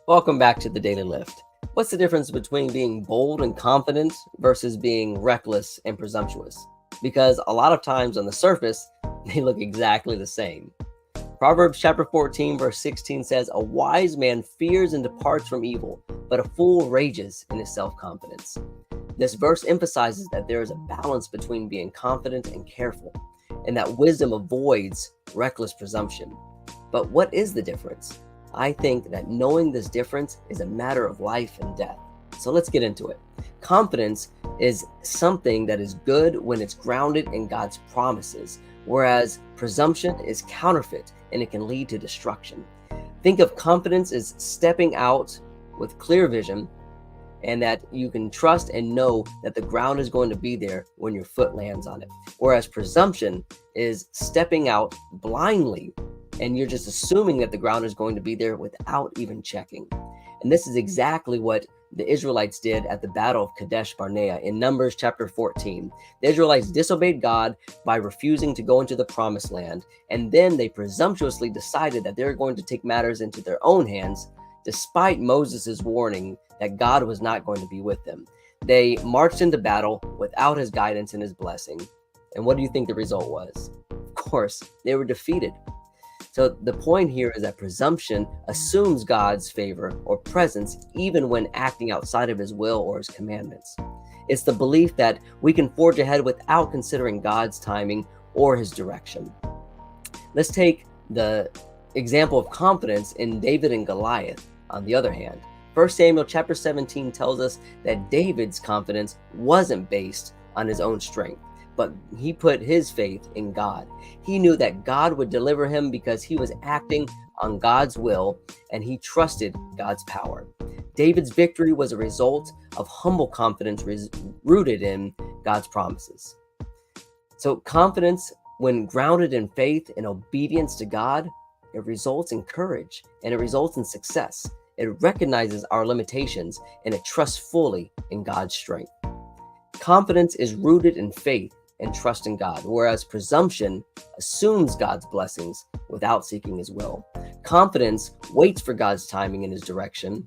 Welcome back to the Daily Lift. What's the difference between being bold and confident versus being reckless and presumptuous? Because a lot of times on the surface, they look exactly the same. Proverbs chapter 14, verse 16 says, "A wise man fears and departs from evil, but a fool rages in his self-confidence." This verse emphasizes that there is a balance between being confident and careful, and that wisdom avoids reckless presumption. But what is the difference? I think that knowing this difference is a matter of life and death. So let's get into it. Confidence is something that is good when it's grounded in God's promises, whereas presumption is counterfeit and it can lead to destruction. Think of confidence as stepping out with clear vision and that you can trust and know that the ground is going to be there when your foot lands on it. Whereas presumption is stepping out blindly and you're just assuming that the ground is going to be there without even checking. And this is exactly what the Israelites did at the Battle of Kadesh Barnea in Numbers chapter 14. The Israelites disobeyed God by refusing to go into the promised land, and then they presumptuously decided that they're going to take matters into their own hands, despite Moses' warning that God was not going to be with them. They marched into battle without his guidance and his blessing. And what do you think the result was? Of course, they were defeated. So the point here is that presumption assumes God's favor or presence even when acting outside of his will or his commandments. It's the belief that we can forge ahead without considering God's timing or his direction. Let's take the example of confidence in David and Goliath on the other hand. 1 Samuel chapter 17 tells us that David's confidence wasn't based on his own strength, but he put his faith in God. He knew that God would deliver him because he was acting on God's will and he trusted God's power. David's victory was a result of humble confidence rooted in God's promises. So confidence, when grounded in faith and obedience to God, it results in courage and it results in success. It recognizes our limitations and it trusts fully in God's strength. Confidence is rooted in faith and trust in God, whereas presumption assumes God's blessings without seeking his will. Confidence waits for God's timing and his direction.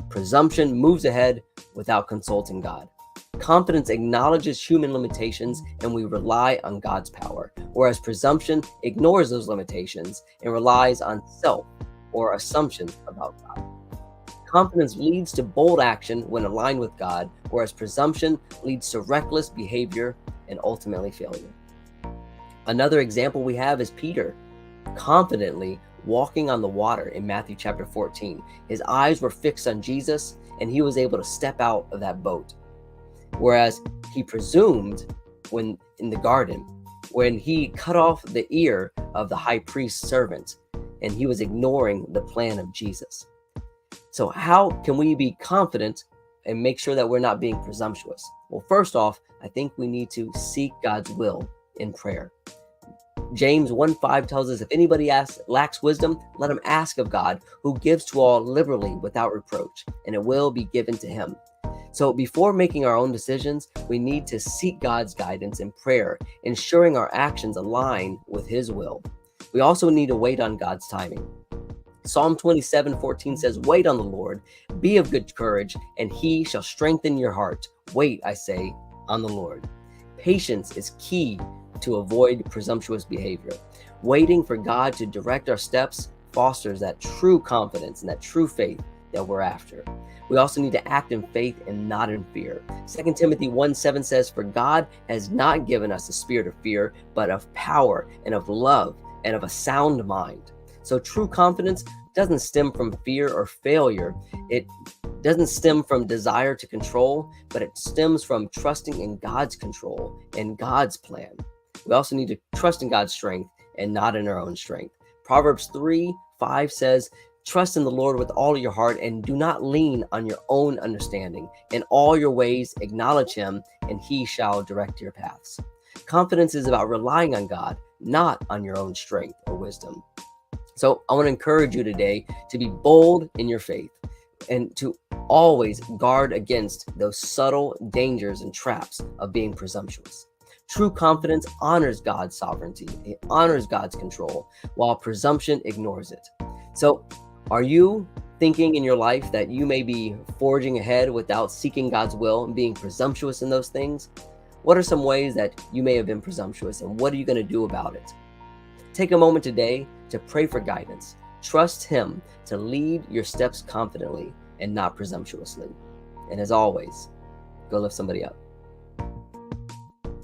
Presumption moves ahead without consulting God. Confidence acknowledges human limitations and we rely on God's power, whereas presumption ignores those limitations and relies on self or assumptions about God. Confidence leads to bold action when aligned with God, whereas presumption leads to reckless behavior and ultimately failure. Another example we have is Peter confidently walking on the water in Matthew chapter 14. His eyes were fixed on Jesus and he was able to step out of that boat. Whereas he presumed when in the garden, when he cut off the ear of the high priest's servant and he was ignoring the plan of Jesus. So how can we be confident and make sure that we're not being presumptuous? Well, first off, I think we need to seek God's will in prayer. James 1:5 tells us if anybody lacks wisdom, let him ask of God, who gives to all liberally without reproach, and it will be given to him. So before making our own decisions, we need to seek God's guidance in prayer, ensuring our actions align with his will. We also need to wait on God's timing. Psalm 27:14 says, "Wait on the Lord, be of good courage, and he shall strengthen your heart. Wait, I say, on the Lord." Patience is key to avoid presumptuous behavior. Waiting for God to direct our steps fosters that true confidence and that true faith that we're after. We also need to act in faith and not in fear. 2 Timothy 1:7 says, "For God has not given us a spirit of fear, but of power and of love and of a sound mind." So true confidence doesn't stem from fear or failure. It doesn't stem from desire to control, but it stems from trusting in God's control and God's plan. We also need to trust in God's strength and not in our own strength. Proverbs 3:5 says, "Trust in the Lord with all your heart and do not lean on your own understanding. In all your ways acknowledge him and he shall direct your paths." Confidence is about relying on God, not on your own strength or wisdom. So I want to encourage you today to be bold in your faith and to always guard against those subtle dangers and traps of being presumptuous. True confidence honors God's sovereignty. It honors God's control, while presumption ignores it. So are you thinking in your life that you may be forging ahead without seeking God's will and being presumptuous in those things? What are some ways that you may have been presumptuous, and what are you going to do about it? Take a moment today to pray for guidance. Trust Him to lead your steps confidently and not presumptuously. And as always, go lift somebody up.